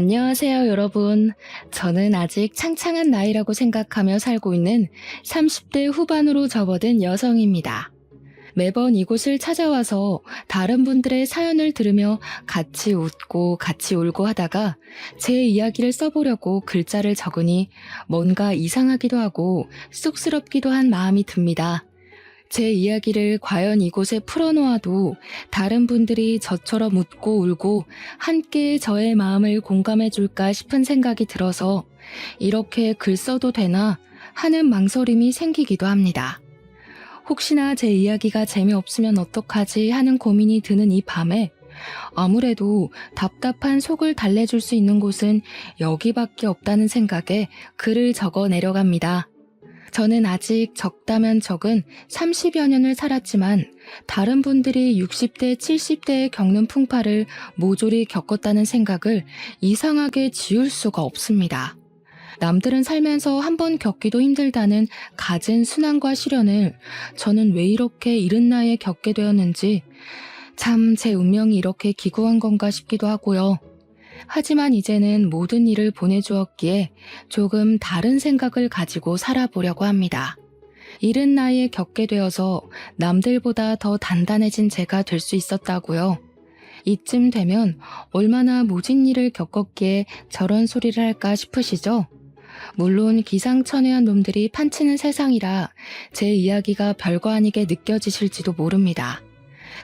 안녕하세요, 여러분. 저는 아직 창창한 나이라고 생각하며 살고 있는 30대 후반으로 접어든 여성입니다. 매번 이곳을 찾아와서 다른 분들의 사연을 들으며 같이 웃고 같이 울고 하다가 제 이야기를 써보려고 글자를 적으니 뭔가 이상하기도 하고 쑥스럽기도 한 마음이 듭니다. 제 이야기를 과연 이곳에 풀어놓아도 다른 분들이 저처럼 웃고 울고 함께 저의 마음을 공감해 줄까 싶은 생각이 들어서 이렇게 글 써도 되나 하는 망설임이 생기기도 합니다. 혹시나 제 이야기가 재미없으면 어떡하지 하는 고민이 드는 이 밤에 아무래도 답답한 속을 달래줄 수 있는 곳은 여기밖에 없다는 생각에 글을 적어 내려갑니다. 저는 아직 적다면 적은 30여 년을 살았지만 다른 분들이 60대, 70대에 겪는 풍파를 모조리 겪었다는 생각을 이상하게 지울 수가 없습니다. 남들은 살면서 한 번 겪기도 힘들다는 갖은 순환과 시련을 저는 왜 이렇게 이른 나이에 겪게 되었는지 참 제 운명이 이렇게 기구한 건가 싶기도 하고요. 하지만 이제는 모든 일을 보내주었기에 조금 다른 생각을 가지고 살아보려고 합니다. 이른 나이에 겪게 되어서 남들보다 더 단단해진 제가 될 수 있었다고요. 이쯤 되면 얼마나 모진 일을 겪었기에 저런 소리를 할까 싶으시죠? 물론 기상천외한 놈들이 판치는 세상이라 제 이야기가 별거 아니게 느껴지실지도 모릅니다.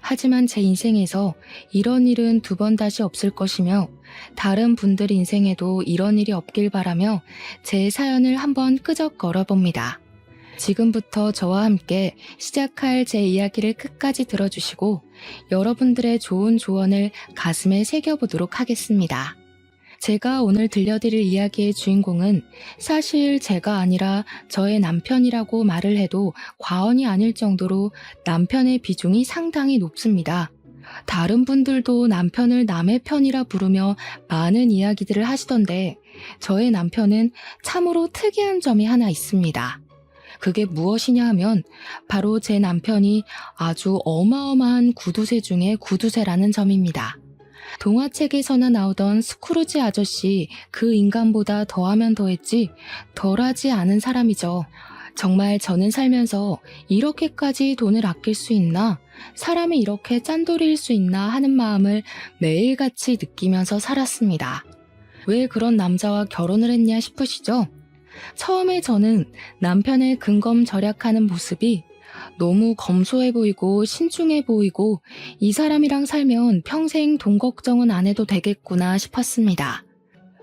하지만 제 인생에서 이런 일은 두 번 다시 없을 것이며 다른 분들 인생에도 이런 일이 없길 바라며 제 사연을 한번 끄적 걸어봅니다. 지금부터 저와 함께 시작할 제 이야기를 끝까지 들어주시고 여러분들의 좋은 조언을 가슴에 새겨보도록 하겠습니다. 제가 오늘 들려드릴 이야기의 주인공은 사실 제가 아니라 저의 남편이라고 말을 해도 과언이 아닐 정도로 남편의 비중이 상당히 높습니다. 다른 분들도 남편을 남의 편이라 부르며 많은 이야기들을 하시던데 저의 남편은 참으로 특이한 점이 하나 있습니다. 그게 무엇이냐 하면 바로 제 남편이 아주 어마어마한 구두쇠 중에 구두쇠라는 점입니다. 동화책에서나 나오던 스크루지 아저씨 그 인간보다 더하면 더했지 덜하지 않은 사람이죠. 정말 저는 살면서 이렇게까지 돈을 아낄 수 있나? 사람이 이렇게 짠돌이일 수 있나 하는 마음을 매일같이 느끼면서 살았습니다. 왜 그런 남자와 결혼을 했냐 싶으시죠? 처음에 저는 남편의 근검절약하는 모습이 너무 검소해 보이고 신중해 보이고 이 사람이랑 살면 평생 돈 걱정은 안 해도 되겠구나 싶었습니다.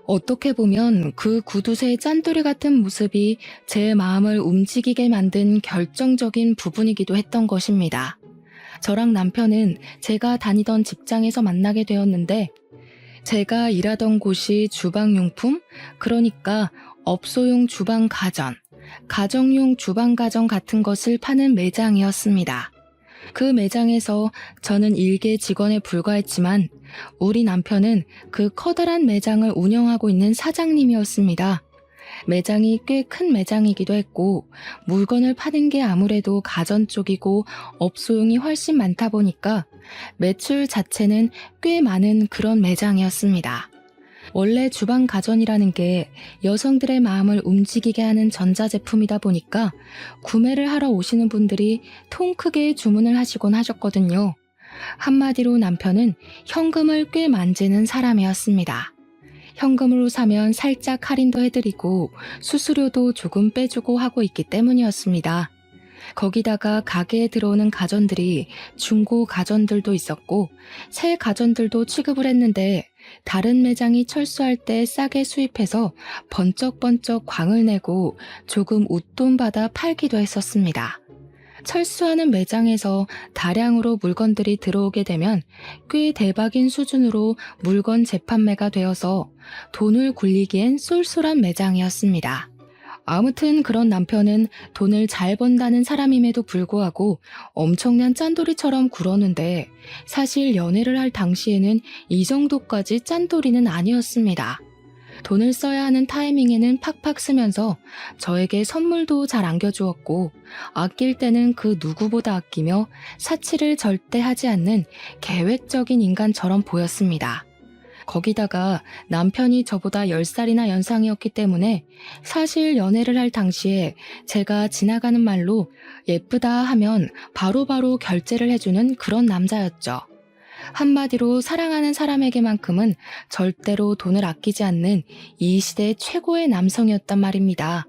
어떻게 보면 그 구두쇠 짠돌이 같은 모습이 제 마음을 움직이게 만든 결정적인 부분이기도 했던 것입니다. 저랑 남편은 제가 다니던 직장에서 만나게 되었는데 제가 일하던 곳이 주방용품, 그러니까 업소용 주방 가전, 가정용 주방 가전 같은 것을 파는 매장이었습니다. 그 매장에서 저는 일개 직원에 불과했지만 우리 남편은 그 커다란 매장을 운영하고 있는 사장님이었습니다. 매장이 꽤 큰 매장이기도 했고 물건을 파는 게 아무래도 가전 쪽이고 업소용이 훨씬 많다 보니까 매출 자체는 꽤 많은 그런 매장이었습니다. 원래 주방 가전이라는 게 여성들의 마음을 움직이게 하는 전자제품이다 보니까 구매를 하러 오시는 분들이 통 크게 주문을 하시곤 하셨거든요. 한마디로 남편은 현금을 꽤 만지는 사람이었습니다. 현금으로 사면 살짝 할인도 해드리고 수수료도 조금 빼주고 하고 있기 때문이었습니다. 거기다가 가게에 들어오는 가전들이 중고 가전들도 있었고 새 가전들도 취급을 했는데 다른 매장이 철수할 때 싸게 수입해서 번쩍번쩍 광을 내고 조금 웃돈 받아 팔기도 했었습니다. 철수하는 매장에서 다량으로 물건들이 들어오게 되면 꽤 대박인 수준으로 물건 재판매가 되어서 돈을 굴리기엔 쏠쏠한 매장이었습니다. 아무튼 그런 남편은 돈을 잘 번다는 사람임에도 불구하고 엄청난 짠돌이처럼 굴었는데 사실 연애를 할 당시에는 이 정도까지 짠돌이는 아니었습니다. 돈을 써야 하는 타이밍에는 팍팍 쓰면서 저에게 선물도 잘 안겨주었고 아낄 때는 그 누구보다 아끼며 사치를 절대 하지 않는 계획적인 인간처럼 보였습니다. 거기다가 남편이 저보다 10살이나 연상이었기 때문에 사실 연애를 할 당시에 제가 지나가는 말로 예쁘다 하면 바로바로 결제를 해주는 그런 남자였죠. 한마디로 사랑하는 사람에게만큼은 절대로 돈을 아끼지 않는 이 시대 최고의 남성이었단 말입니다.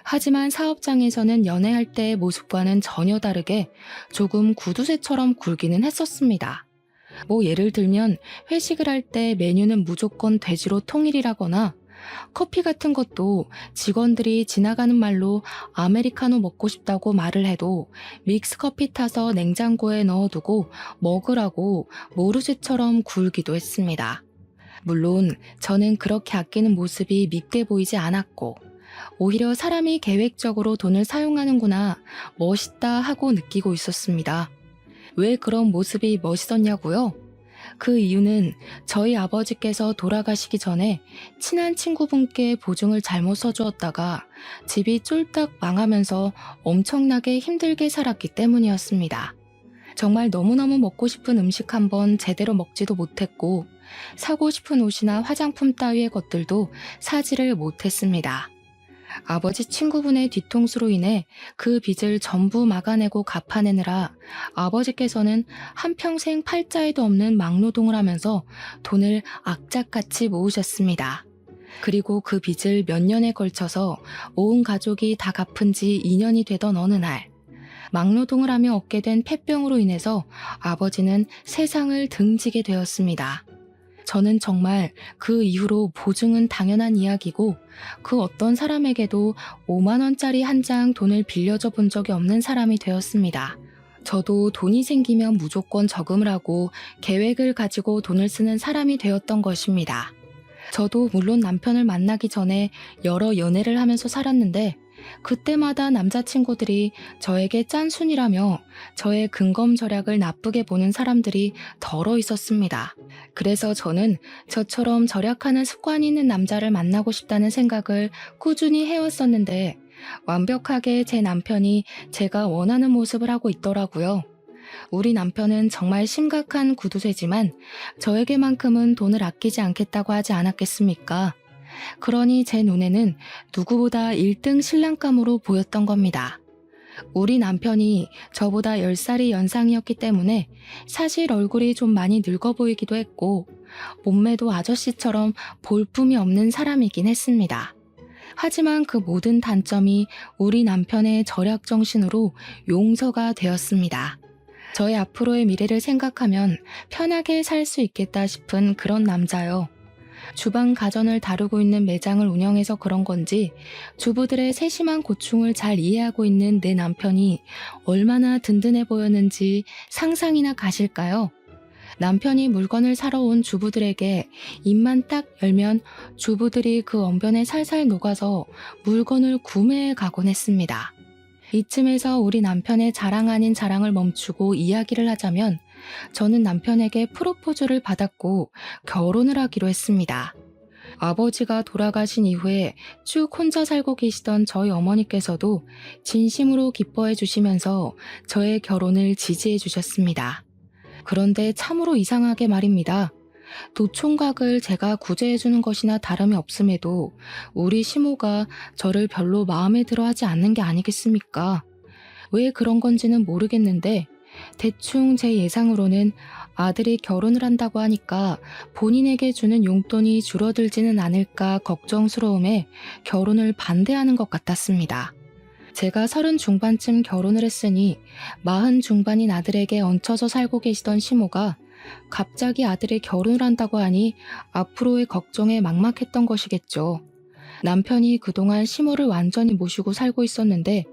하지만 사업장에서는 연애할 때의 모습과는 전혀 다르게 조금 구두쇠처럼 굴기는 했었습니다. 예를 들면 회식을 할 때 메뉴는 무조건 돼지로 통일이라거나 커피 같은 것도 직원들이 지나가는 말로 아메리카노 먹고 싶다고 말을 해도 믹스커피 타서 냉장고에 넣어두고 먹으라고 모르쇠처럼 굴기도 했습니다. 물론 저는 그렇게 아끼는 모습이 밉게 보이지 않았고 오히려 사람이 계획적으로 돈을 사용하는구나 멋있다 하고 느끼고 있었습니다. 왜 그런 모습이 멋있었냐고요? 그 이유는 저희 아버지께서 돌아가시기 전에 친한 친구분께 보증을 잘못 써주었다가 집이 쫄딱 망하면서 엄청나게 힘들게 살았기 때문이었습니다. 정말 너무너무 먹고 싶은 음식 한번 제대로 먹지도 못했고 사고 싶은 옷이나 화장품 따위의 것들도 사지를 못했습니다. 아버지 친구분의 뒤통수로 인해 그 빚을 전부 막아내고 갚아내느라 아버지께서는 한평생 팔자에도 없는 막노동을 하면서 돈을 악착같이 모으셨습니다. 그리고 그 빚을 몇 년에 걸쳐서 온 가족이 다 갚은 지 2년이 되던 어느 날 막노동을 하며 얻게 된 폐병으로 인해서 아버지는 세상을 등지게 되었습니다. 저는 정말 그 이후로 보증은 당연한 이야기고 그 어떤 사람에게도 5만 원짜리 한 장 돈을 빌려줘 본 적이 없는 사람이 되었습니다. 저도 돈이 생기면 무조건 저금을 하고 계획을 가지고 돈을 쓰는 사람이 되었던 것입니다. 저도 물론 남편을 만나기 전에 여러 연애를 하면서 살았는데 그때마다 남자친구들이 저에게 짠순이라며 저의 근검절약을 나쁘게 보는 사람들이 덜어 있었습니다. 그래서 저는 저처럼 절약하는 습관이 있는 남자를 만나고 싶다는 생각을 꾸준히 해왔었는데 완벽하게 제 남편이 제가 원하는 모습을 하고 있더라고요. 우리 남편은 정말 심각한 구두쇠지만 저에게만큼은 돈을 아끼지 않겠다고 하지 않았겠습니까? 그러니 제 눈에는 누구보다 1등 신랑감으로 보였던 겁니다. 우리 남편이 저보다 10살이 연상이었기 때문에 사실 얼굴이 좀 많이 늙어 보이기도 했고 몸매도 아저씨처럼 볼품이 없는 사람이긴 했습니다. 하지만 그 모든 단점이 우리 남편의 절약 정신으로 용서가 되었습니다. 저의 앞으로의 미래를 생각하면 편하게 살 수 있겠다 싶은 그런 남자요. 주방 가전을 다루고 있는 매장을 운영해서 그런 건지 주부들의 세심한 고충을 잘 이해하고 있는 내 남편이 얼마나 든든해 보였는지 상상이나 가실까요? 남편이 물건을 사러 온 주부들에게 입만 딱 열면 주부들이 그 언변에 살살 녹아서 물건을 구매해 가곤 했습니다. 이쯤에서 우리 남편의 자랑 아닌 자랑을 멈추고 이야기를 하자면 저는 남편에게 프로포즈를 받았고 결혼을 하기로 했습니다. 아버지가 돌아가신 이후에 쭉 혼자 살고 계시던 저희 어머니께서도 진심으로 기뻐해 주시면서 저의 결혼을 지지해 주셨습니다. 그런데 참으로 이상하게 말입니다. 노총각을 제가 구제해 주는 것이나 다름이 없음에도 우리 시모가 저를 별로 마음에 들어 하지 않는 게 아니겠습니까? 왜 그런 건지는 모르겠는데 대충 제 예상으로는 아들이 결혼을 한다고 하니까 본인에게 주는 용돈이 줄어들지는 않을까 걱정스러움에 결혼을 반대하는 것 같았습니다. 제가 30 중반쯤 결혼을 했으니 40 중반인 아들에게 얹혀서 살고 계시던 시모가 갑자기 아들이 결혼을 한다고 하니 앞으로의 걱정에 막막했던 것이겠죠. 남편이 그동안 시모를 완전히 모시고 살고 있었는데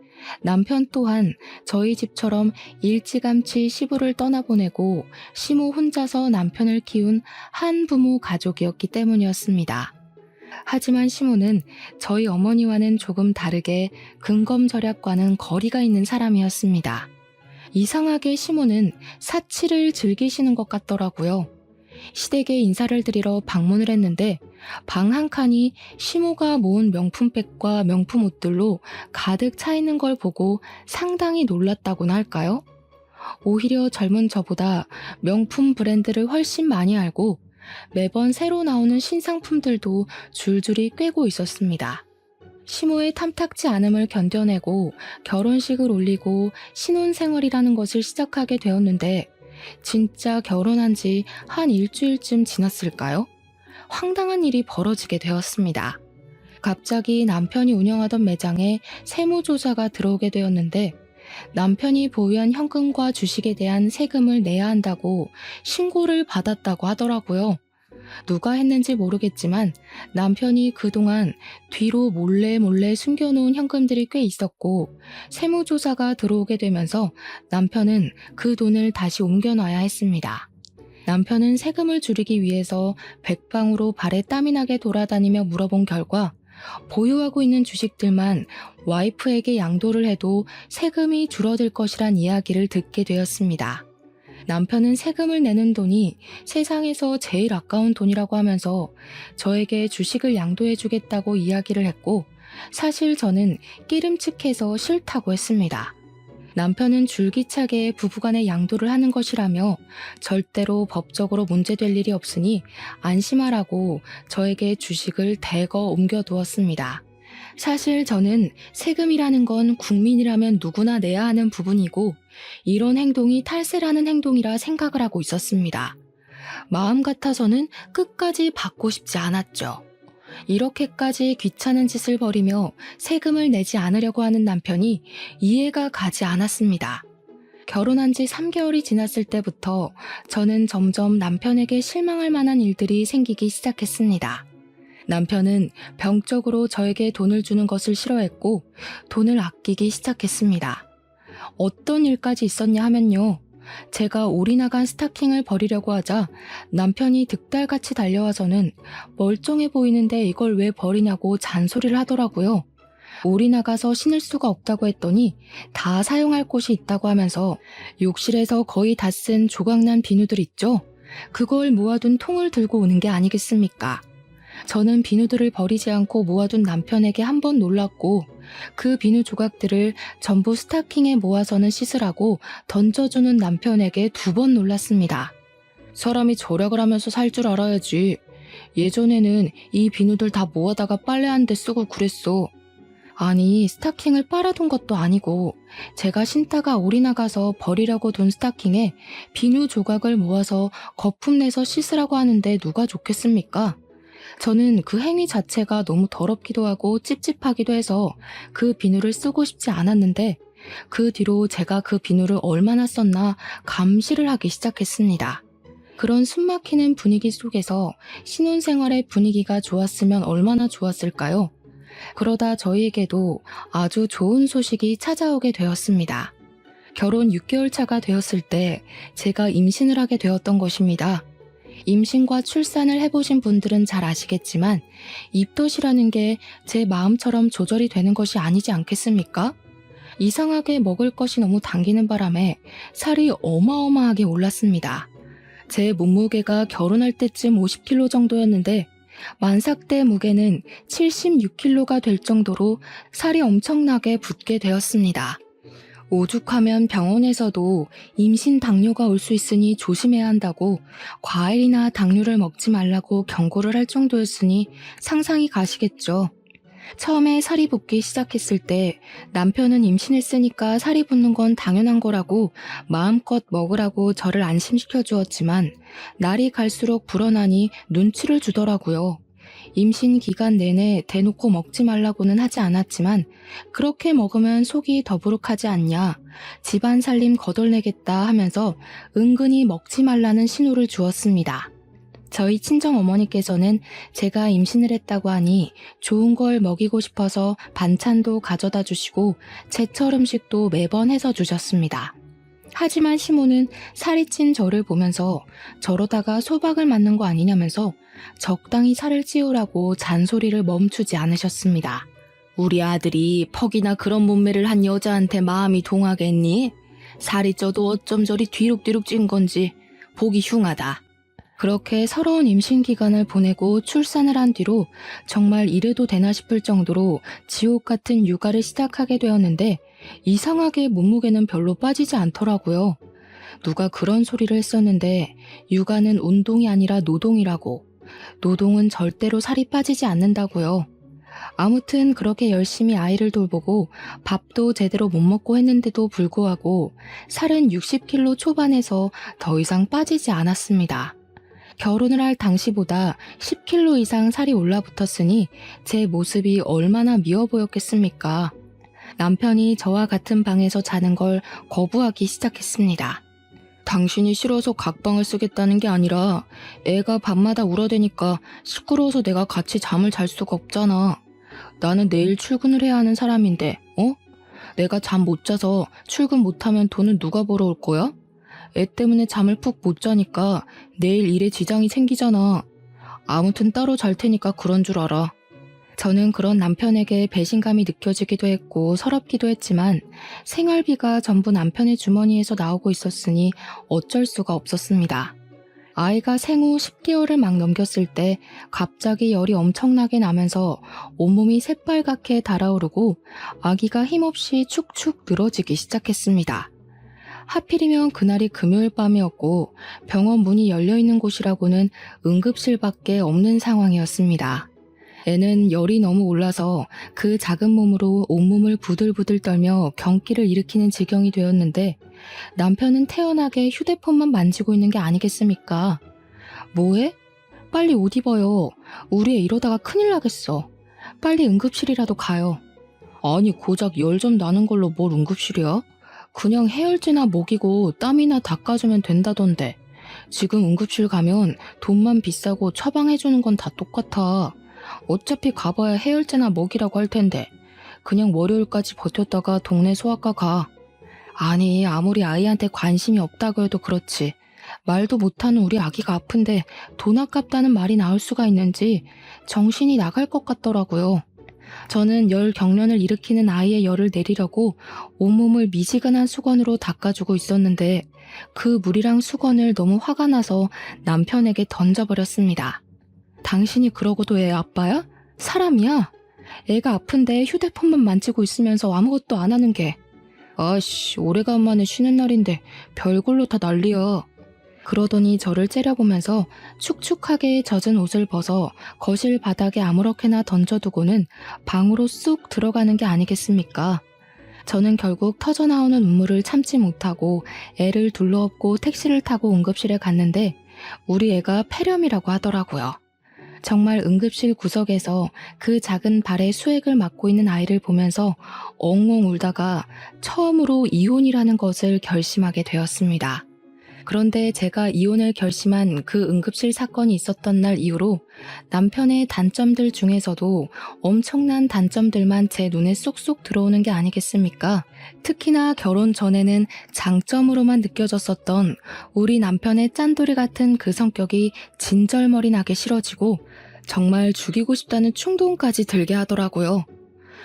남편 또한 저희 집처럼 일찌감치 시부를 떠나보내고 시모 혼자서 남편을 키운 한부모 가족이었기 때문이었습니다. 하지만 시모는 저희 어머니와는 조금 다르게 근검절약과는 거리가 있는 사람이었습니다. 이상하게 시모는 사치를 즐기시는 것 같더라고요. 시댁에 인사를 드리러 방문을 했는데 방 한 칸이 시모가 모은 명품백과 명품 옷들로 가득 차 있는 걸 보고 상당히 놀랐다고나 할까요? 오히려 젊은 저보다 명품 브랜드를 훨씬 많이 알고 매번 새로 나오는 신상품들도 줄줄이 꿰고 있었습니다. 시모의 탐탁지 않음을 견뎌내고 결혼식을 올리고 신혼생활이라는 것을 시작하게 되었는데 진짜 결혼한 지 한 일주일쯤 지났을까요? 황당한 일이 벌어지게 되었습니다. 갑자기 남편이 운영하던 매장에 세무조사가 들어오게 되었는데 남편이 보유한 현금과 주식에 대한 세금을 내야 한다고 신고를 받았다고 하더라고요. 누가 했는지 모르겠지만 남편이 그동안 뒤로 몰래 숨겨놓은 현금들이 꽤 있었고 세무조사가 들어오게 되면서 남편은 그 돈을 다시 옮겨놔야 했습니다. 남편은 세금을 줄이기 위해서 백방으로 발에 땀이 나게 돌아다니며 물어본 결과 보유하고 있는 주식들만 와이프에게 양도를 해도 세금이 줄어들 것이란 이야기를 듣게 되었습니다. 남편은 세금을 내는 돈이 세상에서 제일 아까운 돈이라고 하면서 저에게 주식을 양도해주겠다고 이야기를 했고 사실 저는 끼름칙해서 싫다고 했습니다. 남편은 줄기차게 부부간에 양도를 하는 것이라며 절대로 법적으로 문제될 일이 없으니 안심하라고 저에게 주식을 대거 옮겨두었습니다. 사실 저는 세금이라는 건 국민이라면 누구나 내야 하는 부분이고 이런 행동이 탈세라는 행동이라 생각을 하고 있었습니다. 마음 같아서는 끝까지 받고 싶지 않았죠. 이렇게까지 귀찮은 짓을 벌이며 세금을 내지 않으려고 하는 남편이 이해가 가지 않았습니다. 결혼한 지 3개월이 지났을 때부터 저는 점점 남편에게 실망할 만한 일들이 생기기 시작했습니다. 남편은 병적으로 저에게 돈을 주는 것을 싫어했고 돈을 아끼기 시작했습니다. 어떤 일까지 있었냐 하면요. 제가 올인나간 스타킹을 버리려고 하자 남편이 득달같이 달려와서는 멀쩡해 보이는데 이걸 왜 버리냐고 잔소리를 하더라고요. 올인나가서 신을 수가 없다고 했더니 다 사용할 곳이 있다고 하면서 욕실에서 거의 다 쓴 조각난 비누들 있죠? 그걸 모아둔 통을 들고 오는 게 아니겠습니까? 저는 비누들을 버리지 않고 모아둔 남편에게 한 번 놀랐고 그 비누 조각들을 전부 스타킹에 모아서는 씻으라고 던져주는 남편에게 2번 놀랐습니다. 사람이 절약을 하면서 살 줄 알아야지. 예전에는 이 비누들 다 모아다가 빨래하는 데 쓰고 그랬어. 아니, 스타킹을 빨아둔 것도 아니고 제가 신다가 올인나가서 버리려고 둔 스타킹에 비누 조각을 모아서 거품 내서 씻으라고 하는데 누가 좋겠습니까? 저는 그 행위 자체가 너무 더럽기도 하고 찝찝하기도 해서 그 비누를 쓰고 싶지 않았는데 그 뒤로 제가 그 비누를 얼마나 썼나 감시를 하기 시작했습니다. 그런 숨막히는 분위기 속에서 신혼생활의 분위기가 좋았으면 얼마나 좋았을까요? 그러다 저희에게도 아주 좋은 소식이 찾아오게 되었습니다. 결혼 6개월 차가 되었을 때 제가 임신을 하게 되었던 것입니다. 임신과 출산을 해보신 분들은 잘 아시겠지만 입덧이라는 게 제 마음처럼 조절이 되는 것이 아니지 않겠습니까? 이상하게 먹을 것이 너무 당기는 바람에 살이 어마어마하게 올랐습니다. 제 몸무게가 결혼할 때쯤 50kg 정도였는데 만삭 때 무게는 76kg가 될 정도로 살이 엄청나게 붙게 되었습니다. 오죽하면 병원에서도 임신 당뇨가 올 수 있으니 조심해야 한다고 과일이나 당류를 먹지 말라고 경고를 할 정도였으니 상상이 가시겠죠. 처음에 살이 붙기 시작했을 때 남편은 임신했으니까 살이 붙는 건 당연한 거라고 마음껏 먹으라고 저를 안심시켜 주었지만 날이 갈수록 불어나니 눈치를 주더라고요. 임신 기간 내내 대놓고 먹지 말라고는 하지 않았지만 그렇게 먹으면 속이 더부룩하지 않냐, 집안 살림 거덜내겠다 하면서 은근히 먹지 말라는 신호를 주었습니다. 저희 친정어머니께서는 제가 임신을 했다고 하니 좋은 걸 먹이고 싶어서 반찬도 가져다 주시고 제철 음식도 매번 해서 주셨습니다. 하지만 시모는 살이 찐 저를 보면서 저러다가 소박을 맞는 거 아니냐면서 적당히 살을 찌우라고 잔소리를 멈추지 않으셨습니다. 우리 아들이 퍽이나 그런 몸매를 한 여자한테 마음이 동하겠니? 살이 쪄도 어쩜 저리 뒤룩뒤룩 찐 건지 보기 흉하다. 그렇게 서러운 임신 기간을 보내고 출산을 한 뒤로 정말 이래도 되나 싶을 정도로 지옥 같은 육아를 시작하게 되었는데 이상하게 몸무게는 별로 빠지지 않더라고요. 누가 그런 소리를 했었는데 육아는 운동이 아니라 노동이라고. 노동은 절대로 살이 빠지지 않는다고요. 아무튼 그렇게 열심히 아이를 돌보고 밥도 제대로 못 먹고 했는데도 불구하고 살은 60kg 초반에서 더 이상 빠지지 않았습니다. 결혼을 할 당시보다 10kg 이상 살이 올라붙었으니 제 모습이 얼마나 미워 보였겠습니까? 남편이 저와 같은 방에서 자는 걸 거부하기 시작했습니다. 당신이 싫어서 각방을 쓰겠다는 게 아니라 애가 밤마다 울어대니까 시끄러워서 내가 같이 잠을 잘 수가 없잖아. 나는 내일 출근을 해야 하는 사람인데, 내가 잠 못 자서 출근 못하면 돈은 누가 벌어올 거야? 애 때문에 잠을 푹 못 자니까 내일 일에 지장이 생기잖아. 아무튼 따로 잘 테니까 그런 줄 알아. 저는 그런 남편에게 배신감이 느껴지기도 했고 서럽기도 했지만 생활비가 전부 남편의 주머니에서 나오고 있었으니 어쩔 수가 없었습니다. 아이가 생후 10개월을 막 넘겼을 때 갑자기 열이 엄청나게 나면서 온몸이 새빨갛게 달아오르고 아기가 힘없이 축축 늘어지기 시작했습니다. 하필이면 그날이 금요일 밤이었고 병원 문이 열려있는 곳이라고는 응급실밖에 없는 상황이었습니다. 애는 열이 너무 올라서 그 작은 몸으로 온몸을 부들부들 떨며 경기를 일으키는 지경이 되었는데 남편은 태연하게 휴대폰만 만지고 있는 게 아니겠습니까? 뭐해? 빨리 옷 입어요. 우리 애 이러다가 큰일 나겠어. 빨리 응급실이라도 가요. 아니 고작 열 좀 나는 걸로 뭘 응급실이야? 그냥 해열제나 먹이고 땀이나 닦아주면 된다던데. 지금 응급실 가면 돈만 비싸고 처방해주는 건 다 똑같아. 어차피 가봐야 해열제나 먹이라고 할 텐데 그냥 월요일까지 버텼다가 동네 소아과 가. 아니 아무리 아이한테 관심이 없다고 해도 그렇지 말도 못하는 우리 아기가 아픈데 돈 아깝다는 말이 나올 수가 있는지 정신이 나갈 것 같더라고요. 저는 열 경련을 일으키는 아이의 열을 내리려고 온몸을 미지근한 수건으로 닦아주고 있었는데 그 물이랑 수건을 너무 화가 나서 남편에게 던져버렸습니다. 당신이 그러고도 애 아빠야? 사람이야? 애가 아픈데 휴대폰만 만지고 있으면서 아무것도 안 하는 게. 아씨, 오래간만에 쉬는 날인데 별걸로 다 난리야. 그러더니 저를 째려보면서 축축하게 젖은 옷을 벗어 거실 바닥에 아무렇게나 던져두고는 방으로 쑥 들어가는 게 아니겠습니까? 저는 결국 터져나오는 눈물을 참지 못하고 애를 둘러엎고 택시를 타고 응급실에 갔는데 우리 애가 폐렴이라고 하더라고요. 정말 응급실 구석에서 그 작은 발에 수액을 맞고 있는 아이를 보면서 엉엉 울다가 처음으로 이혼이라는 것을 결심하게 되었습니다. 그런데 제가 이혼을 결심한 그 응급실 사건이 있었던 날 이후로 남편의 단점들 중에서도 엄청난 단점들만 제 눈에 쏙쏙 들어오는 게 아니겠습니까? 특히나 결혼 전에는 장점으로만 느껴졌었던 우리 남편의 짠돌이 같은 그 성격이 진절머리 나게 싫어지고 정말 죽이고 싶다는 충동까지 들게 하더라고요.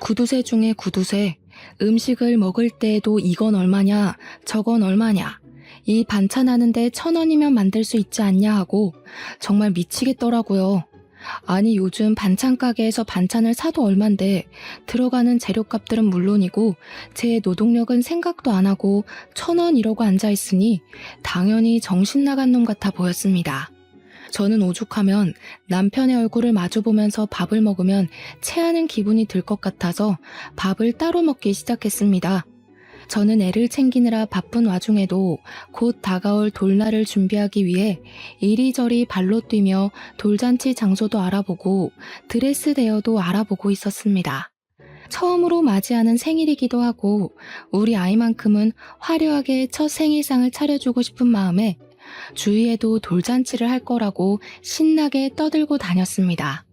구두쇠 중에 구두쇠, 음식을 먹을 때에도 이건 얼마냐, 저건 얼마냐, 이 반찬 하는데 1,000원이면 만들 수 있지 않냐 하고 정말 미치겠더라고요. 아니 요즘 반찬 가게에서 반찬을 사도 얼만데 들어가는 재료값들은 물론이고 제 노동력은 생각도 안 하고 1,000원 이러고 앉아있으니 당연히 정신 나간 놈 같아 보였습니다. 저는 오죽하면 남편의 얼굴을 마주보면서 밥을 먹으면 체하는 기분이 들 것 같아서 밥을 따로 먹기 시작했습니다. 저는 애를 챙기느라 바쁜 와중에도 곧 다가올 돌날을 준비하기 위해 이리저리 발로 뛰며 돌잔치 장소도 알아보고 드레스 대여도 알아보고 있었습니다. 처음으로 맞이하는 생일이기도 하고 우리 아이만큼은 화려하게 첫 생일상을 차려주고 싶은 마음에 주위에도 돌잔치를 할 거라고 신나게 떠들고 다녔습니다.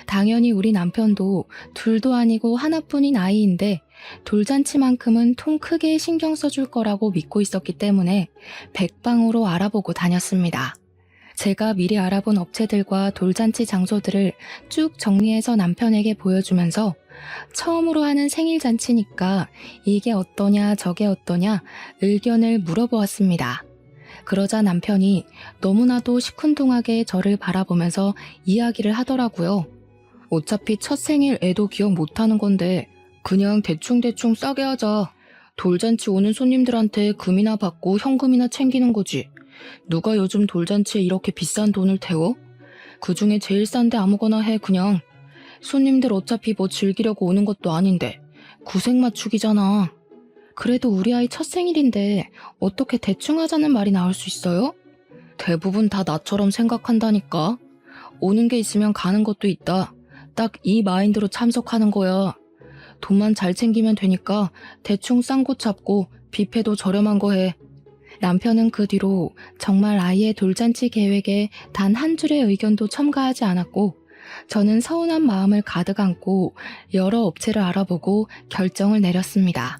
당연히 우리 남편도 둘도 아니고 하나뿐인 아이인데 돌잔치만큼은 통 크게 신경 써줄 거라고 믿고 있었기 때문에 백방으로 알아보고 다녔습니다. 제가 미리 알아본 업체들과 돌잔치 장소들을 쭉 정리해서 남편에게 보여주면서 처음으로 하는 생일잔치니까 이게 어떠냐 저게 어떠냐 의견을 물어보았습니다. 그러자 남편이 너무나도 시큰둥하게 저를 바라보면서 이야기를 하더라고요. 어차피 첫 생일 애도 기억 못하는 건데 그냥 대충대충 싸게 하자. 돌잔치 오는 손님들한테 금이나 받고 현금이나 챙기는 거지. 누가 요즘 돌잔치에 이렇게 비싼 돈을 태워? 그중에 제일 싼데 아무거나 해 그냥. 손님들 어차피 뭐 즐기려고 오는 것도 아닌데 구색 맞추기잖아. 그래도 우리 아이 첫 생일인데 어떻게 대충 하자는 말이 나올 수 있어요? 대부분 다 나처럼 생각한다니까. 오는 게 있으면 가는 것도 있다. 딱 이 마인드로 참석하는 거야. 돈만 잘 챙기면 되니까 대충 싼 곳 잡고 뷔페도 저렴한 거 해. 남편은 그 뒤로 정말 아이의 돌잔치 계획에 단 한 줄의 의견도 첨가하지 않았고, 저는 서운한 마음을 가득 안고 여러 업체를 알아보고 결정을 내렸습니다.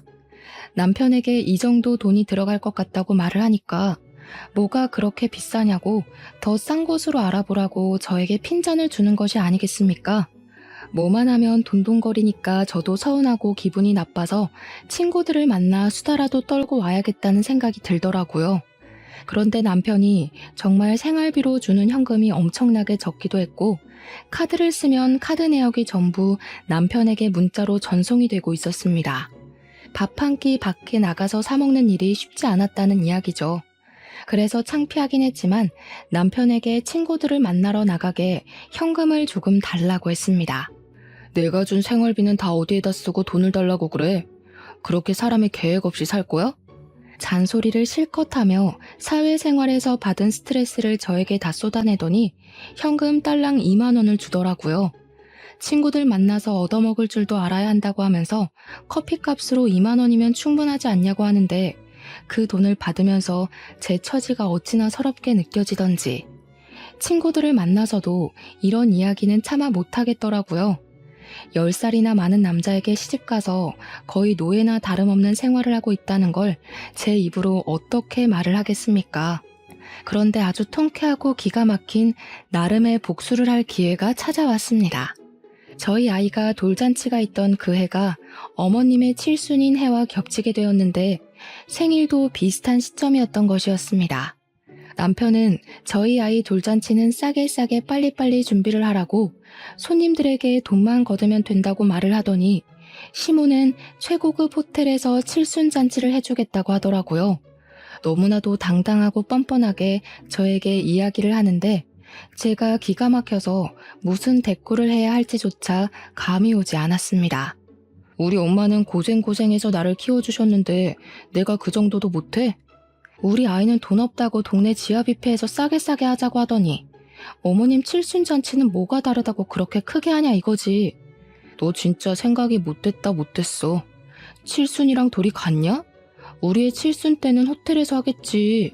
남편에게 이 정도 돈이 들어갈 것 같다고 말을 하니까 뭐가 그렇게 비싸냐고 더 싼 곳으로 알아보라고 저에게 핀잔을 주는 것이 아니겠습니까? 뭐만 하면 돈돈거리니까 저도 서운하고 기분이 나빠서 친구들을 만나 수다라도 떨고 와야겠다는 생각이 들더라고요. 그런데 남편이 정말 생활비로 주는 현금이 엄청나게 적기도 했고, 카드를 쓰면 카드 내역이 전부 남편에게 문자로 전송이 되고 있었습니다. 밥 한 끼 밖에 나가서 사 먹는 일이 쉽지 않았다는 이야기죠. 그래서 창피하긴 했지만 남편에게 친구들을 만나러 나가게 현금을 조금 달라고 했습니다. 내가 준 생활비는 다 어디에다 쓰고 돈을 달라고 그래? 그렇게 사람이 계획 없이 살 거야? 잔소리를 실컷 하며 사회생활에서 받은 스트레스를 저에게 다 쏟아내더니 현금 딸랑 2만 원을 주더라고요. 친구들 만나서 얻어먹을 줄도 알아야 한다고 하면서 커피값으로 2만 원이면 충분하지 않냐고 하는데 그 돈을 받으면서 제 처지가 어찌나 서럽게 느껴지던지 친구들을 만나서도 이런 이야기는 차마 못하겠더라고요. 10살이나 많은 남자에게 시집가서 거의 노예나 다름없는 생활을 하고 있다는 걸 제 입으로 어떻게 말을 하겠습니까? 그런데 아주 통쾌하고 기가 막힌 나름의 복수를 할 기회가 찾아왔습니다. 저희 아이가 돌잔치가 있던 그 해가 어머님의 칠순인 해와 겹치게 되었는데 생일도 비슷한 시점이었던 것이었습니다. 남편은 저희 아이 돌잔치는 싸게 빨리빨리 준비를 하라고 손님들에게 돈만 걷으면 된다고 말을 하더니 시모는 최고급 호텔에서 칠순잔치를 해주겠다고 하더라고요. 너무나도 당당하고 뻔뻔하게 저에게 이야기를 하는데 제가 기가 막혀서 무슨 대꾸를 해야 할지조차 감이 오지 않았습니다. 우리 엄마는 고생고생해서 나를 키워주셨는데 내가 그 정도도 못해? 우리 아이는 돈 없다고 동네 지하 뷔페에서 싸게 하자고 하더니 어머님 칠순잔치는 뭐가 다르다고 그렇게 크게 하냐 이거지. 너 진짜 생각이 못됐어. 칠순이랑 돌이 같냐? 우리의 칠순 때는 호텔에서 하겠지.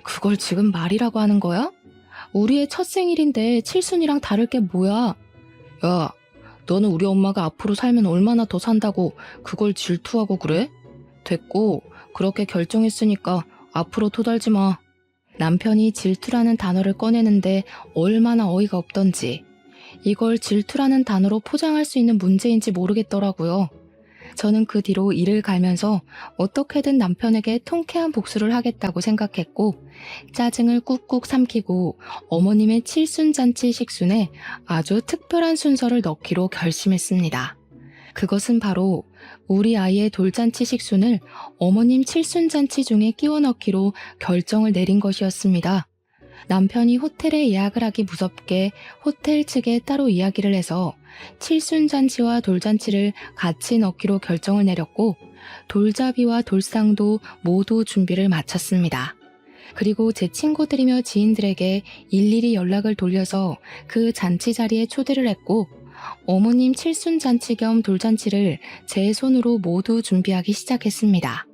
그걸 지금 말이라고 하는 거야? 우리의 첫 생일인데 칠순이랑 다를 게 뭐야? 야, 너는 우리 엄마가 앞으로 살면 얼마나 더 산다고 그걸 질투하고 그래? 됐고, 그렇게 결정했으니까 앞으로 토달지 마. 남편이 질투라는 단어를 꺼내는데 얼마나 어이가 없던지 이걸 질투라는 단어로 포장할 수 있는 문제인지 모르겠더라고요. 저는 그 뒤로 이를 갈면서 어떻게든 남편에게 통쾌한 복수를 하겠다고 생각했고 짜증을 꾹꾹 삼키고 어머님의 칠순잔치 식순에 아주 특별한 순서를 넣기로 결심했습니다. 그것은 바로 우리 아이의 돌잔치 식순을 어머님 칠순잔치 중에 끼워 넣기로 결정을 내린 것이었습니다. 남편이 호텔에 예약을 하기 무섭게 호텔 측에 따로 이야기를 해서 칠순잔치와 돌잔치를 같이 넣기로 결정을 내렸고 돌잡이와 돌상도 모두 준비를 마쳤습니다. 그리고 제 친구들이며 지인들에게 일일이 연락을 돌려서 그 잔치 자리에 초대를 했고 어머님 칠순잔치 겸 돌잔치를 제 손으로 모두 준비하기 시작했습니다.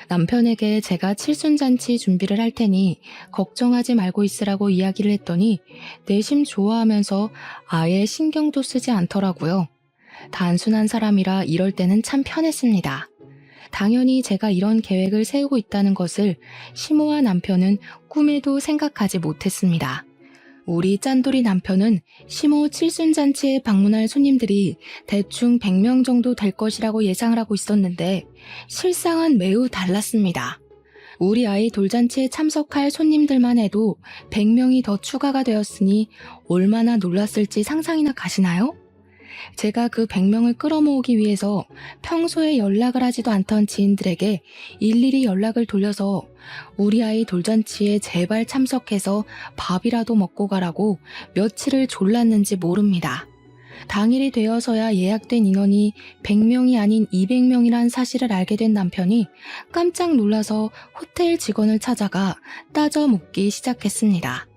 남편에게 제가 칠순잔치 준비를 할 테니 걱정하지 말고 있으라고 이야기를 했더니 내심 좋아하면서 아예 신경도 쓰지 않더라고요. 단순한 사람이라 이럴 때는 참 편했습니다. 당연히 제가 이런 계획을 세우고 있다는 것을 시모와 남편은 꿈에도 생각하지 못했습니다. 우리 짠돌이 남편은 시모 칠순잔치에 방문할 손님들이 대충 100명 정도 될 것이라고 예상을 하고 있었는데 실상은 매우 달랐습니다. 우리 아이 돌잔치에 참석할 손님들만 해도 100명이 더 추가가 되었으니 얼마나 놀랐을지 상상이나 가시나요? 제가 그 100명을 끌어모으기 위해서 평소에 연락을 하지도 않던 지인들에게 일일이 연락을 돌려서 우리 아이 돌잔치에 제발 참석해서 밥이라도 먹고 가라고 며칠을 졸랐는지 모릅니다. 당일이 되어서야 예약된 인원이 100명이 아닌 200명이란 사실을 알게 된 남편이 깜짝 놀라서 호텔 직원을 찾아가 따져 묻기 시작했습니다.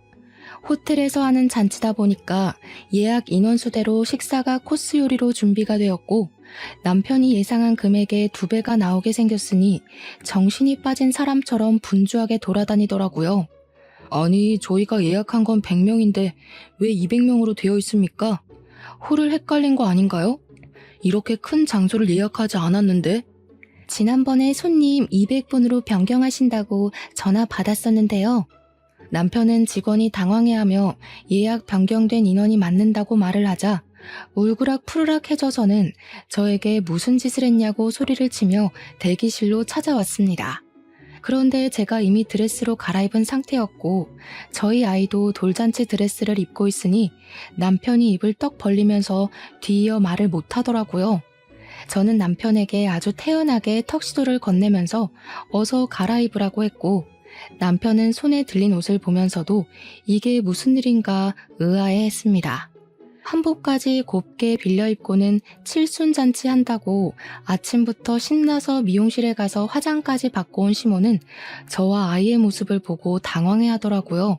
호텔에서 하는 잔치다 보니까 예약 인원수대로 식사가 코스 요리로 준비가 되었고 남편이 예상한 금액의 2배가 나오게 생겼으니 정신이 빠진 사람처럼 분주하게 돌아다니더라고요. 아니, 저희가 예약한 건 100명인데 왜 200명으로 되어 있습니까? 홀을 헷갈린 거 아닌가요? 이렇게 큰 장소를 예약하지 않았는데? 지난번에 손님 200분으로 변경하신다고 전화 받았었는데요. 남편은 직원이 당황해하며 예약 변경된 인원이 맞는다고 말을 하자 울그락 푸르락해져서는 저에게 무슨 짓을 했냐고 소리를 치며 대기실로 찾아왔습니다. 그런데 제가 이미 드레스로 갈아입은 상태였고 저희 아이도 돌잔치 드레스를 입고 있으니 남편이 입을 떡 벌리면서 뒤이어 말을 못하더라고요. 저는 남편에게 아주 태연하게 턱시도를 건네면서 어서 갈아입으라고 했고 남편은 손에 들린 옷을 보면서도 이게 무슨 일인가 의아해했습니다. 한복까지 곱게 빌려 입고는 칠순잔치 한다고 아침부터 신나서 미용실에 가서 화장까지 받고 온 시모는 저와 아이의 모습을 보고 당황해하더라고요.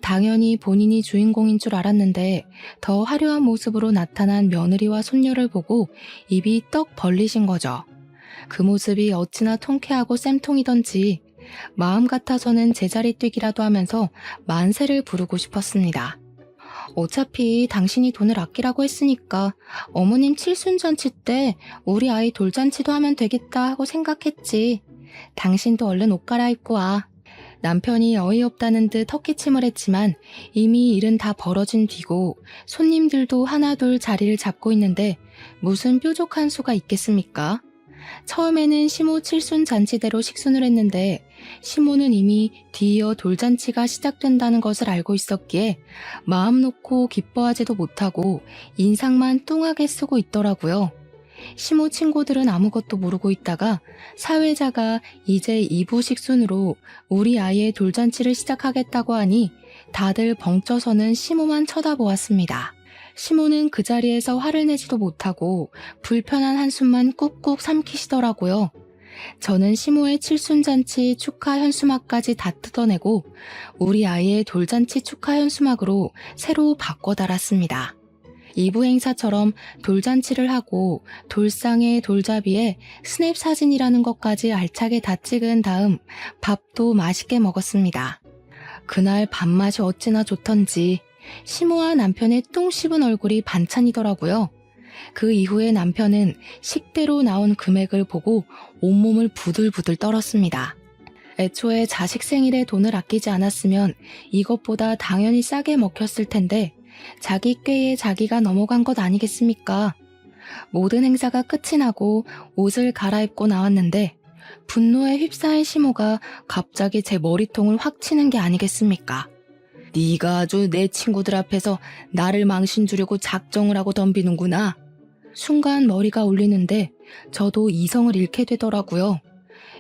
당연히 본인이 주인공인 줄 알았는데 더 화려한 모습으로 나타난 며느리와 손녀를 보고 입이 떡 벌리신 거죠. 그 모습이 어찌나 통쾌하고 쌤통이던지 마음 같아서는 제자리 뛰기라도 하면서 만세를 부르고 싶었습니다. 어차피 당신이 돈을 아끼라고 했으니까 어머님 칠순잔치 때 우리 아이 돌잔치도 하면 되겠다 하고 생각했지. 당신도 얼른 옷 갈아입고 와. 남편이 어이없다는 듯 헛기침을 했지만 이미 일은 다 벌어진 뒤고 손님들도 하나둘 자리를 잡고 있는데 무슨 뾰족한 수가 있겠습니까? 처음에는 시모 칠순 잔치대로 식순을 했는데 시모는 이미 뒤이어 돌잔치가 시작된다는 것을 알고 있었기에 마음 놓고 기뻐하지도 못하고 인상만 뚱하게 쓰고 있더라고요. 시모 친구들은 아무것도 모르고 있다가 사회자가 이제 2부 식순으로 우리 아이의 돌잔치를 시작하겠다고 하니 다들 벙쪄서는 시모만 쳐다보았습니다. 시모는 그 자리에서 화를 내지도 못하고 불편한 한숨만 꾹꾹 삼키시더라고요. 저는 시모의 칠순잔치 축하 현수막까지 다 뜯어내고 우리 아이의 돌잔치 축하 현수막으로 새로 바꿔 달았습니다. 2부 행사처럼 돌잔치를 하고 돌상에 돌잡이에 스냅 사진이라는 것까지 알차게 다 찍은 다음 밥도 맛있게 먹었습니다. 그날 밥맛이 어찌나 좋던지 시모와 남편의 똥 씹은 얼굴이 반찬이더라고요. 그 이후에 남편은 식대로 나온 금액을 보고 온몸을 부들부들 떨었습니다. 애초에 자식 생일에 돈을 아끼지 않았으면 이것보다 당연히 싸게 먹혔을 텐데 자기 꾀에 자기가 넘어간 것 아니겠습니까? 모든 행사가 끝이 나고 옷을 갈아입고 나왔는데 분노에 휩싸인 시모가 갑자기 제 머리통을 확 치는 게 아니겠습니까? 네가 아주 내 친구들 앞에서 나를 망신 주려고 작정을 하고 덤비는구나. 순간 머리가 울리는데 저도 이성을 잃게 되더라고요.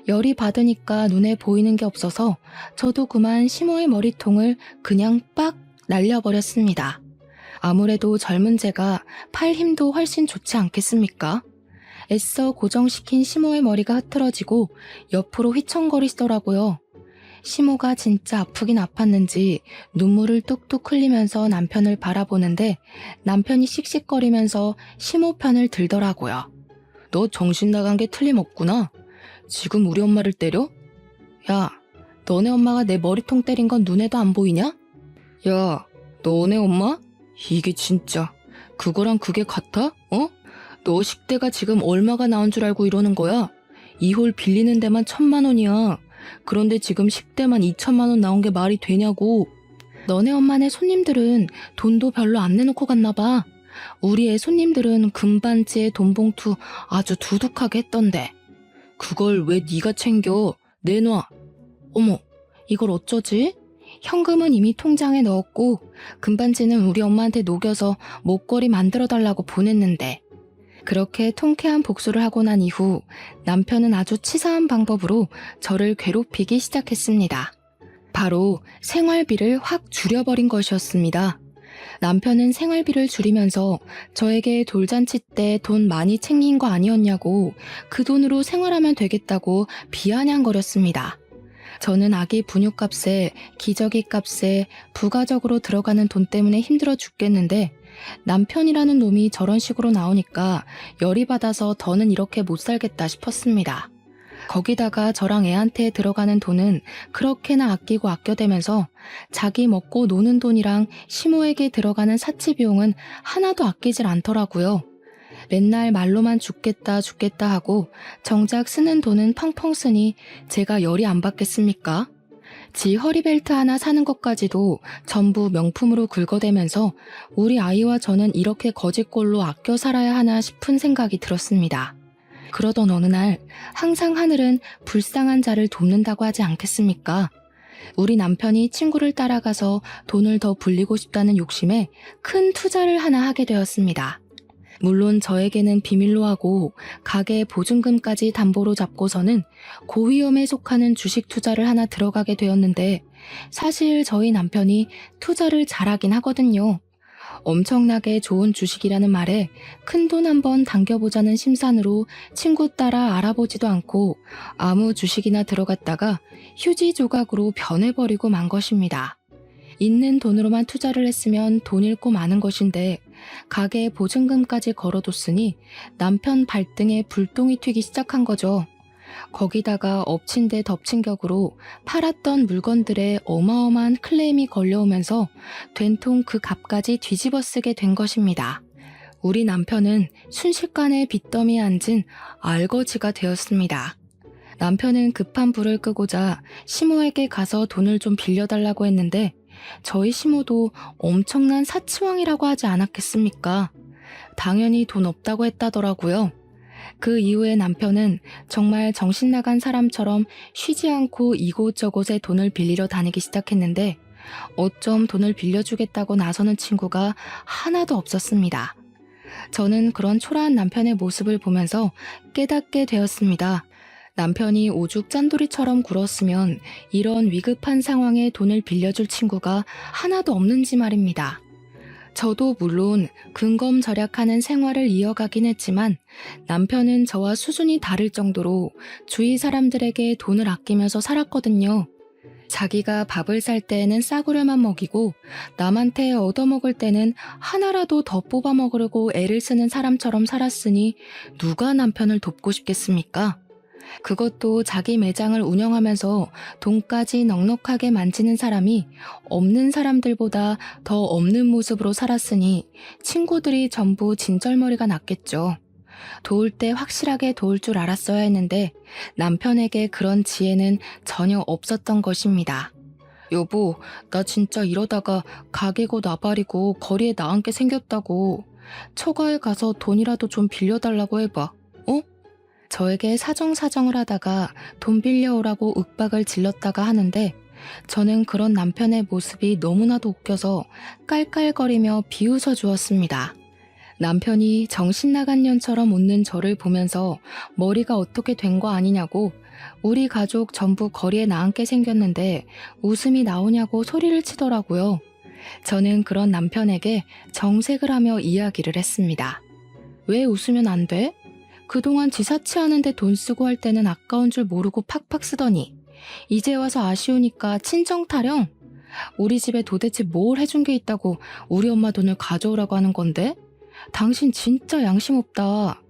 열이 받으니까 눈에 보이는 게 없어서 저도 그만 시모의 머리통을 그냥 빡 날려버렸습니다. 아무래도 젊은 제가 팔 힘도 훨씬 좋지 않겠습니까? 애써 고정시킨 시모의 머리가 흐트러지고 옆으로 휘청거리시더라고요. 시모가 진짜 아프긴 아팠는지 눈물을 뚝뚝 흘리면서 남편을 바라보는데 남편이 씩씩거리면서 시모 편을 들더라고요. 너 정신 나간 게 틀림없구나. 지금 우리 엄마를 때려? 야, 너네 엄마가 내 머리통 때린 건 눈에도 안 보이냐? 야, 너네 엄마? 이게 진짜 그거랑 그게 같아? 어? 너 식대가 지금 얼마가 나온 줄 알고 이러는 거야? 이 홀 빌리는 데만 1,000만 원이야. 그런데 지금 10대만 2천만 원 나온 게 말이 되냐고. 너네 엄마네 손님들은 돈도 별로 안 내놓고 갔나 봐. 우리 애 손님들은 금반지에 돈봉투 아주 두둑하게 했던데. 그걸 왜 네가 챙겨? 내놔. 어머, 이걸 어쩌지? 현금은 이미 통장에 넣었고 금반지는 우리 엄마한테 녹여서 목걸이 만들어달라고 보냈는데. 그렇게 통쾌한 복수를 하고 난 이후 남편은 아주 치사한 방법으로 저를 괴롭히기 시작했습니다. 바로 생활비를 확 줄여버린 것이었습니다. 남편은 생활비를 줄이면서 저에게 돌잔치 때 돈 많이 챙긴 거 아니었냐고 그 돈으로 생활하면 되겠다고 비아냥거렸습니다. 저는 아기 분유값에 기저귀 값에 부가적으로 들어가는 돈 때문에 힘들어 죽겠는데 남편이라는 놈이 저런 식으로 나오니까 열이 받아서 더는 이렇게 못 살겠다 싶었습니다. 거기다가 저랑 애한테 들어가는 돈은 그렇게나 아끼고 아껴대면서 자기 먹고 노는 돈이랑 시모에게 들어가는 사치 비용은 하나도 아끼질 않더라고요. 맨날 말로만 죽겠다 죽겠다 하고 정작 쓰는 돈은 펑펑 쓰니 제가 열이 안 받겠습니까? 지 허리벨트 하나 사는 것까지도 전부 명품으로 긁어대면서 우리 아이와 저는 이렇게 거지꼴로 아껴 살아야 하나 싶은 생각이 들었습니다. 그러던 어느 날 항상 하늘은 불쌍한 자를 돕는다고 하지 않겠습니까? 우리 남편이 친구를 따라가서 돈을 더 불리고 싶다는 욕심에 큰 투자를 하나 하게 되었습니다. 물론 저에게는 비밀로 하고 가게 보증금까지 담보로 잡고서는 고위험에 속하는 주식 투자를 하나 들어가게 되었는데 사실 저희 남편이 투자를 잘하긴 하거든요. 엄청나게 좋은 주식이라는 말에 큰돈 한번 당겨보자는 심산으로 친구 따라 알아보지도 않고 아무 주식이나 들어갔다가 휴지 조각으로 변해버리고 만 것입니다. 있는 돈으로만 투자를 했으면 돈 잃고 마는 것인데 가게에 보증금까지 걸어뒀으니 남편 발등에 불똥이 튀기 시작한 거죠. 거기다가 엎친 데 덮친 격으로 팔았던 물건들에 어마어마한 클레임이 걸려오면서 된통 그 값까지 뒤집어 쓰게 된 것입니다. 우리 남편은 순식간에 빚더미에 앉은 알거지가 되었습니다. 남편은 급한 불을 끄고자 시모에게 가서 돈을 좀 빌려달라고 했는데 저희 시모도 엄청난 사치왕이라고 하지 않았겠습니까? 당연히 돈 없다고 했다더라고요. 그 이후에 남편은 정말 정신 나간 사람처럼 쉬지 않고 이곳저곳에 돈을 빌리러 다니기 시작했는데 어쩜 돈을 빌려주겠다고 나서는 친구가 하나도 없었습니다. 저는 그런 초라한 남편의 모습을 보면서 깨닫게 되었습니다. 남편이 오죽 짠돌이처럼 굴었으면 이런 위급한 상황에 돈을 빌려줄 친구가 하나도 없는지 말입니다. 저도 물론 근검절약하는 생활을 이어가긴 했지만 남편은 저와 수준이 다를 정도로 주위 사람들에게 돈을 아끼면서 살았거든요. 자기가 밥을 살 때에는 싸구려만 먹이고 남한테 얻어먹을 때는 하나라도 더 뽑아 먹으려고 애를 쓰는 사람처럼 살았으니 누가 남편을 돕고 싶겠습니까? 그것도 자기 매장을 운영하면서 돈까지 넉넉하게 만지는 사람이 없는 사람들보다 더 없는 모습으로 살았으니 친구들이 전부 진절머리가 났겠죠. 도울 때 확실하게 도울 줄 알았어야 했는데 남편에게 그런 지혜는 전혀 없었던 것입니다. 여보, 나 진짜 이러다가 가게 곧 나발이고 거리에 나앉게 생겼다고. 처가에 가서 돈이라도 좀 빌려달라고 해봐. 어? 저에게 사정사정을 하다가 돈 빌려오라고 윽박을 질렀다가 하는데 저는 그런 남편의 모습이 너무나도 웃겨서 깔깔거리며 비웃어 주었습니다. 남편이 정신나간 년처럼 웃는 저를 보면서 머리가 어떻게 된 거 아니냐고 우리 가족 전부 거리에 나앉게 생겼는데 웃음이 나오냐고 소리를 치더라고요. 저는 그런 남편에게 정색을 하며 이야기를 했습니다. 왜 웃으면 안 돼? 그동안 지사치하는데 돈 쓰고 할 때는 아까운 줄 모르고 팍팍 쓰더니 이제 와서 아쉬우니까 친정 타령? 우리 집에 도대체 뭘 해준 게 있다고 우리 엄마 돈을 가져오라고 하는 건데? 당신 진짜 양심 없다.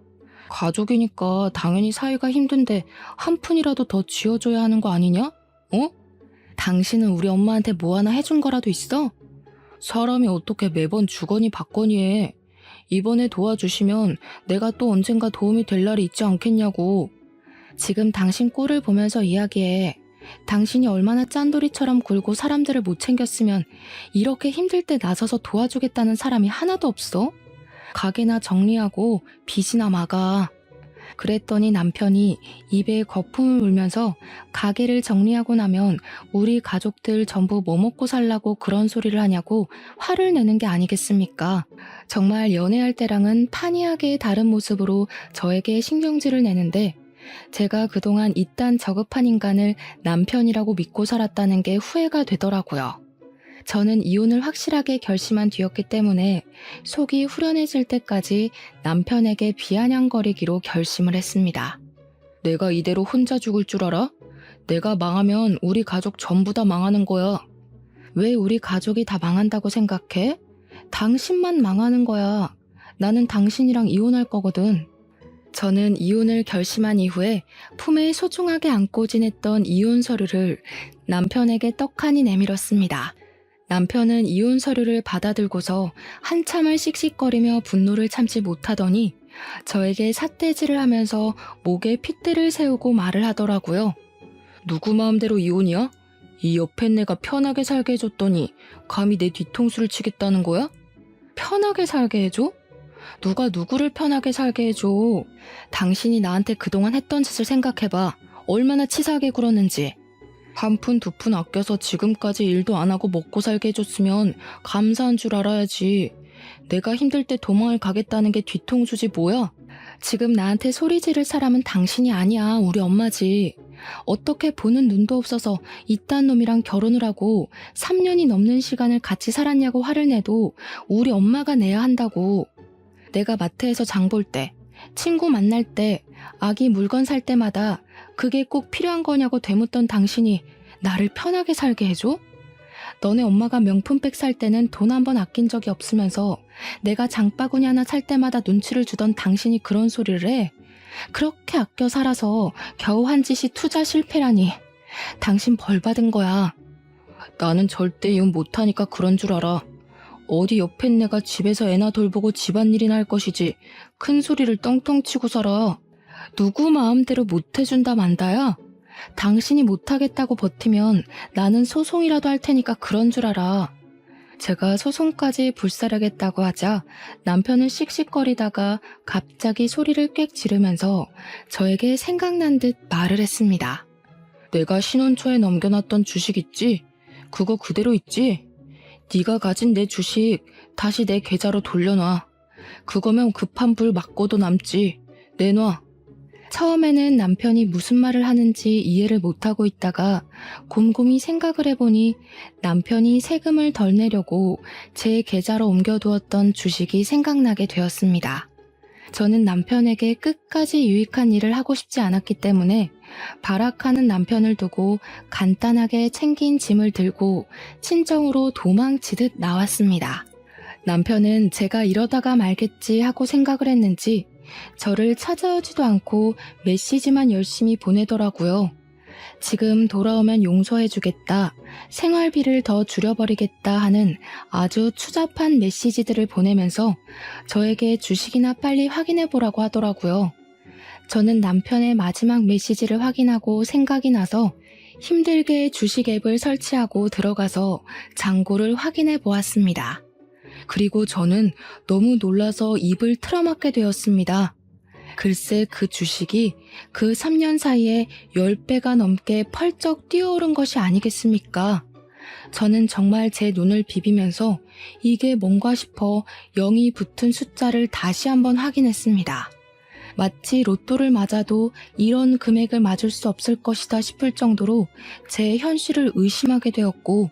가족이니까 당연히 사이가 힘든데 한 푼이라도 더 쥐어줘야 하는 거 아니냐? 어? 당신은 우리 엄마한테 뭐 하나 해준 거라도 있어? 사람이 어떻게 매번 주거니 받거니 해. 이번에 도와주시면 내가 또 언젠가 도움이 될 날이 있지 않겠냐고. 지금 당신 꼴을 보면서 이야기해. 당신이 얼마나 짠돌이처럼 굴고 사람들을 못 챙겼으면 이렇게 힘들 때 나서서 도와주겠다는 사람이 하나도 없어? 가게나 정리하고 빚이나 막아. 그랬더니 남편이 입에 거품을 물면서 가게를 정리하고 나면 우리 가족들 전부 뭐 먹고 살라고 그런 소리를 하냐고 화를 내는 게 아니겠습니까? 정말 연애할 때랑은 판이하게 다른 모습으로 저에게 신경질을 내는데 제가 그동안 이딴 저급한 인간을 남편이라고 믿고 살았다는 게 후회가 되더라고요. 저는 이혼을 확실하게 결심한 뒤였기 때문에 속이 후련해질 때까지 남편에게 비아냥거리기로 결심을 했습니다. 내가 이대로 혼자 죽을 줄 알아? 내가 망하면 우리 가족 전부 다 망하는 거야. 왜 우리 가족이 다 망한다고 생각해? 당신만 망하는 거야. 나는 당신이랑 이혼할 거거든. 저는 이혼을 결심한 이후에 품에 소중하게 안고 지냈던 이혼 서류를 남편에게 떡하니 내밀었습니다. 남편은 이혼 서류를 받아들고서 한참을 씩씩거리며 분노를 참지 못하더니 저에게 삿대질을 하면서 목에 핏대를 세우고 말을 하더라고요. 누구 마음대로 이혼이야? 이 옆에 내가 편하게 살게 해줬더니 감히 내 뒤통수를 치겠다는 거야? 편하게 살게 해줘? 누가 누구를 편하게 살게 해줘? 당신이 나한테 그동안 했던 짓을 생각해봐. 얼마나 치사하게 굴었는지. 한 푼 두 푼 아껴서 지금까지 일도 안 하고 먹고 살게 해줬으면 감사한 줄 알아야지. 내가 힘들 때 도망을 가겠다는 게 뒤통수지 뭐야? 지금 나한테 소리 지를 사람은 당신이 아니야. 우리 엄마지. 어떻게 보는 눈도 없어서 이딴 놈이랑 결혼을 하고 3년이 넘는 시간을 같이 살았냐고 화를 내도 우리 엄마가 내야 한다고. 내가 마트에서 장 볼 때, 친구 만날 때, 아기 물건 살 때마다 그게 꼭 필요한 거냐고 되묻던 당신이 나를 편하게 살게 해줘? 너네 엄마가 명품백 살 때는 돈 한 번 아낀 적이 없으면서 내가 장바구니 하나 살 때마다 눈치를 주던 당신이 그런 소리를 해? 그렇게 아껴 살아서 겨우 한 짓이 투자 실패라니. 당신 벌 받은 거야. 나는 절대 이혼 못하니까 그런 줄 알아. 어디 옆에 내가 집에서 애나 돌보고 집안일이나 할 것이지 큰 소리를 떵떵 치고 살아. 누구 마음대로 못해준다 만다야? 당신이 못하겠다고 버티면 나는 소송이라도 할 테니까 그런 줄 알아. 제가 소송까지 불사르겠다고 하자 남편은 씩씩거리다가 갑자기 소리를 꽥 지르면서 저에게 생각난 듯 말을 했습니다. 내가 신혼 초에 넘겨놨던 주식 있지? 그거 그대로 있지? 네가 가진 내 주식 다시 내 계좌로 돌려놔. 그거면 급한 불 맞고도 남지. 내놔. 처음에는 남편이 무슨 말을 하는지 이해를 못하고 있다가 곰곰이 생각을 해보니 남편이 세금을 덜 내려고 제 계좌로 옮겨두었던 주식이 생각나게 되었습니다. 저는 남편에게 끝까지 유익한 일을 하고 싶지 않았기 때문에 발악하는 남편을 두고 간단하게 챙긴 짐을 들고 친정으로 도망치듯 나왔습니다. 남편은 제가 이러다가 말겠지 하고 생각을 했는지 저를 찾아오지도 않고 메시지만 열심히 보내더라고요. 지금 돌아오면 용서해주겠다, 생활비를 더 줄여버리겠다 하는 아주 추잡한 메시지들을 보내면서 저에게 주식이나 빨리 확인해보라고 하더라고요. 저는 남편의 마지막 메시지를 확인하고 생각이 나서 힘들게 주식 앱을 설치하고 들어가서 잔고를 확인해 보았습니다. 그리고 저는 너무 놀라서 입을 틀어막게 되었습니다. 글쎄 그 주식이 그 3년 사이에 10배가 넘게 펄쩍 뛰어오른 것이 아니겠습니까? 저는 정말 제 눈을 비비면서 이게 뭔가 싶어 0이 붙은 숫자를 다시 한번 확인했습니다. 마치 로또를 맞아도 이런 금액을 맞을 수 없을 것이다 싶을 정도로 제 현실을 의심하게 되었고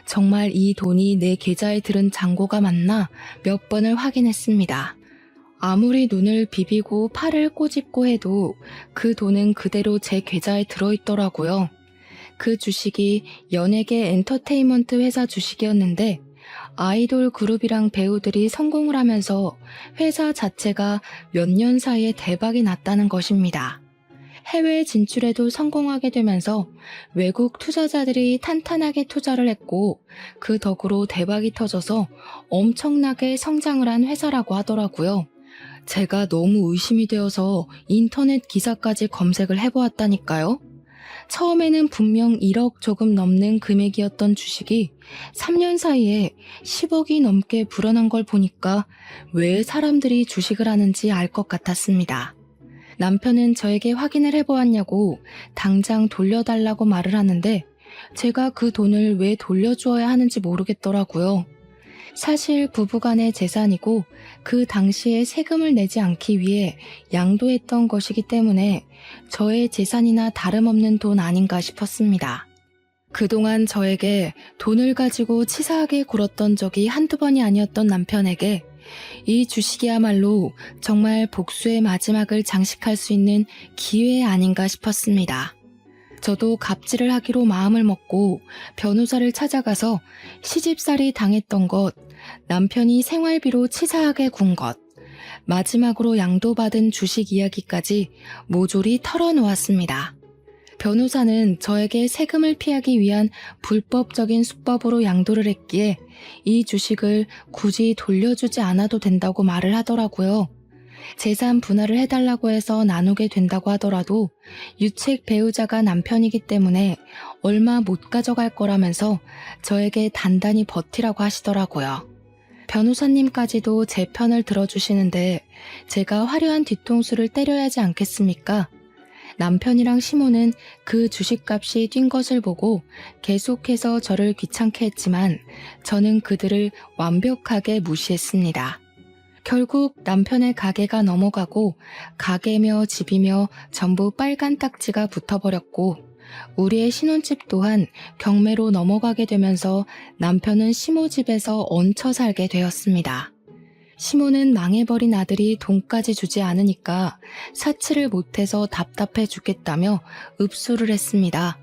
정말 이 돈이 내 계좌에 들은 잔고가 맞나 몇 번을 확인했습니다. 아무리 눈을 비비고 팔을 꼬집고 해도 그 돈은 그대로 제 계좌에 들어있더라고요. 그 주식이 연예계 엔터테인먼트 회사 주식이었는데 아이돌 그룹이랑 배우들이 성공을 하면서 회사 자체가 몇 년 사이에 대박이 났다는 것입니다. 해외 진출에도 성공하게 되면서 외국 투자자들이 탄탄하게 투자를 했고 그 덕으로 대박이 터져서 엄청나게 성장을 한 회사라고 하더라고요. 제가 너무 의심이 되어서 인터넷 기사까지 검색을 해보았다니까요. 처음에는 분명 1억 조금 넘는 금액이었던 주식이 3년 사이에 10억이 넘게 불어난 걸 보니까 왜 사람들이 주식을 하는지 알 것 같았습니다. 남편은 저에게 확인을 해보았냐고 당장 돌려달라고 말을 하는데 제가 그 돈을 왜 돌려주어야 하는지 모르겠더라고요. 사실 부부간의 재산이고 그 당시에 세금을 내지 않기 위해 양도했던 것이기 때문에 저의 재산이나 다름없는 돈 아닌가 싶었습니다. 그동안 저에게 돈을 가지고 치사하게 굴었던 적이 한두 번이 아니었던 남편에게 이 주식이야말로 정말 복수의 마지막을 장식할 수 있는 기회 아닌가 싶었습니다. 저도 갑질을 하기로 마음을 먹고 변호사를 찾아가서 시집살이 당했던 것, 남편이 생활비로 치사하게 군 것, 마지막으로 양도받은 주식 이야기까지 모조리 털어놓았습니다. 변호사는 저에게 세금을 피하기 위한 불법적인 수법으로 양도를 했기에 이 주식을 굳이 돌려주지 않아도 된다고 말을 하더라고요. 재산 분할을 해달라고 해서 나누게 된다고 하더라도 유책 배우자가 남편이기 때문에 얼마 못 가져갈 거라면서 저에게 단단히 버티라고 하시더라고요. 변호사님까지도 제 편을 들어주시는데 제가 화려한 뒤통수를 때려야 하지 않겠습니까? 남편이랑 시모는 그 주식값이 뛴 것을 보고 계속해서 저를 귀찮게 했지만 저는 그들을 완벽하게 무시했습니다. 결국 남편의 가게가 넘어가고 가게며 집이며 전부 빨간 딱지가 붙어버렸고 우리의 신혼집 또한 경매로 넘어가게 되면서 남편은 시모 집에서 얹혀 살게 되었습니다. 시모는 망해버린 아들이 돈까지 주지 않으니까 사치를 못해서 답답해 죽겠다며 읍수를 했습니다.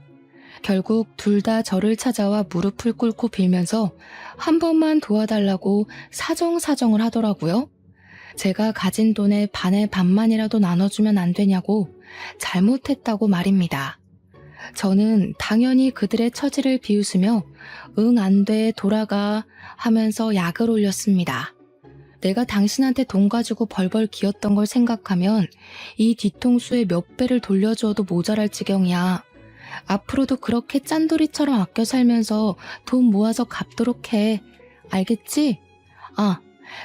결국 둘 다 저를 찾아와 무릎을 꿇고 빌면서 한 번만 도와달라고 사정사정을 하더라고요. 제가 가진 돈의 반의 반만이라도 나눠주면 안 되냐고 잘못했다고 말입니다. 저는 당연히 그들의 처지를 비웃으며 응 안 돼 돌아가 하면서 약을 올렸습니다. 내가 당신한테 돈 가지고 벌벌 기었던 걸 생각하면 이 뒤통수에 몇 배를 돌려주어도 모자랄 지경이야. 앞으로도 그렇게 짠돌이처럼 아껴 살면서 돈 모아서 갚도록 해. 알겠지? 아,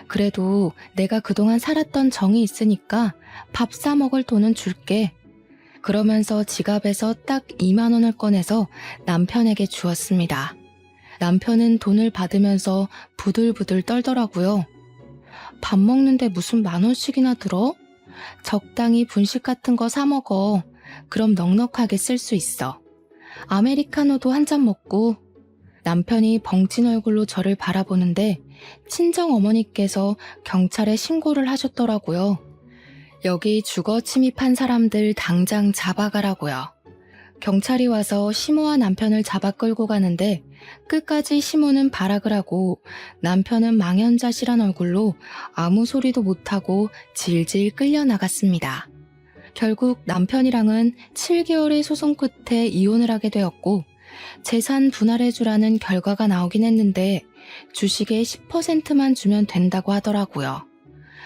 그래도 내가 그동안 살았던 정이 있으니까 밥 사 먹을 돈은 줄게. 그러면서 지갑에서 딱 2만 원을 꺼내서 남편에게 주었습니다. 남편은 돈을 받으면서 부들부들 떨더라고요. 밥 먹는데 무슨 10,000원씩이나 들어? 적당히 분식 같은 거 사 먹어. 그럼 넉넉하게 쓸 수 있어. 아메리카노도 한 잔 먹고. 남편이 벙찐 얼굴로 저를 바라보는데 친정 어머니께서 경찰에 신고를 하셨더라고요. 여기 주거 침입한 사람들 당장 잡아가라고요. 경찰이 와서 시모와 남편을 잡아 끌고 가는데 끝까지 시모는 발악을 하고 남편은 망연자실한 얼굴로 아무 소리도 못하고 질질 끌려나갔습니다. 결국 남편이랑은 7개월의 소송 끝에 이혼을 하게 되었고 재산 분할해주라는 결과가 나오긴 했는데 주식의 10%만 주면 된다고 하더라고요.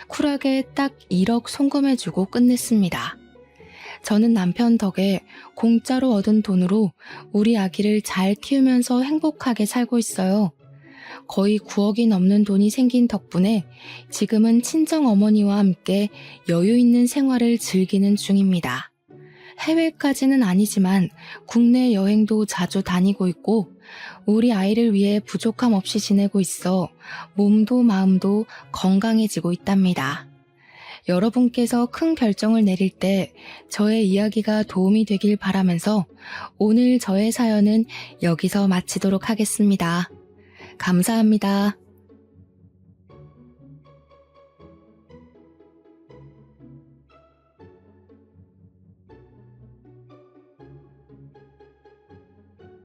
쿨하게 딱 1억 송금해주고 끝냈습니다. 저는 남편 덕에 공짜로 얻은 돈으로 우리 아기를 잘 키우면서 행복하게 살고 있어요. 거의 9억이 넘는 돈이 생긴 덕분에 지금은 친정 어머니와 함께 여유 있는 생활을 즐기는 중입니다. 해외까지는 아니지만 국내 여행도 자주 다니고 있고 우리 아이를 위해 부족함 없이 지내고 있어 몸도 마음도 건강해지고 있답니다. 여러분께서 큰 결정을 내릴 때 저의 이야기가 도움이 되길 바라면서 오늘 저의 사연은 여기서 마치도록 하겠습니다. 감사합니다.